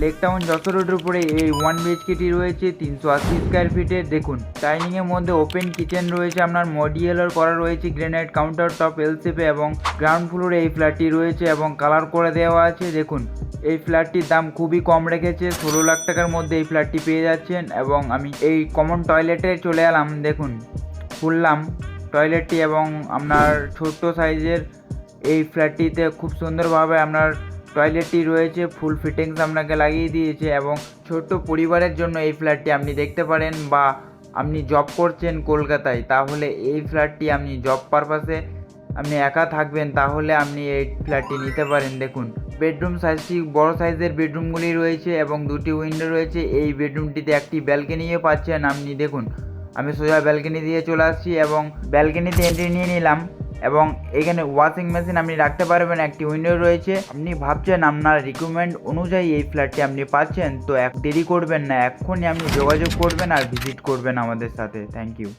Lake town Jessore রোডের উপরে এই 1 BHK রয়েছে 380 স্কোয়ার ফিটের। দেখুন ডাইনিংয়ের মধ্যে ওপেন কিচেন রয়েছে, আপনার মডিউলার করা রয়েছে, গ্রেনাইট কাউন্টার টপ এল শেপে এবং গ্রাউন্ড ফ্লোরে এই ফ্ল্যাটটি রয়েছে এবং কালার করে দেওয়া আছে। দেখুন এই ফ্ল্যাটটির দাম খুবই কম রেখেছে, 16 লাখ টাকার মধ্যে এই ফ্ল্যাটটি পেয়ে যাচ্ছেন। এবং আমি এই কমন টয়লেটে চলে এলাম, দেখুন খুললাম টয়লেটটি এবং আপনার ছোট্ট সাইজের এই ফ্ল্যাটটিতে খুব সুন্দরভাবে আপনার টয়লেটটি রয়েছে, ফুল ফিটিংস আপনাকে লাগিয়ে দিয়েছে এবং ছোট্ট পরিবারের জন্য এই ফ্ল্যাটটি আপনি দেখতে পারেন। বা আপনি জব করছেন কলকাতায়, তাহলে এই ফ্ল্যাটটি আপনি জব পারপাসে আপনি একা থাকবেন, তাহলে আপনি এই ফ্ল্যাটটি নিতে পারেন। দেখুন বেডরুম সাইজটি বড় সাইজের বেডরুমগুলি রয়েছে এবং দুটি উইন্ডো রয়েছে। এই বেডরুমটিতে একটি ব্যালকনিও পাচ্ছেন আপনি। দেখুন আমি সোজা ব্যালকনি দিয়ে চলে আসছি এবং ব্যালকনিতে এন্ট্রি নিয়ে নিলাম এবং এখানে ওয়াশিং মেশিন আপনি রাখতে পারবেন, একটি উইন্ডো রয়েছে। আপনি ভাবছেন আপনার রিকোয়ারমেন্ট অনুযায়ী এই ফ্ল্যাটটি আপনি পাচ্ছেন, তো দেরি করবেন না, এক্ষুনি আপনি যোগাযোগ করবেন আর ভিজিট করবেন আমাদের সাথে। Thank you.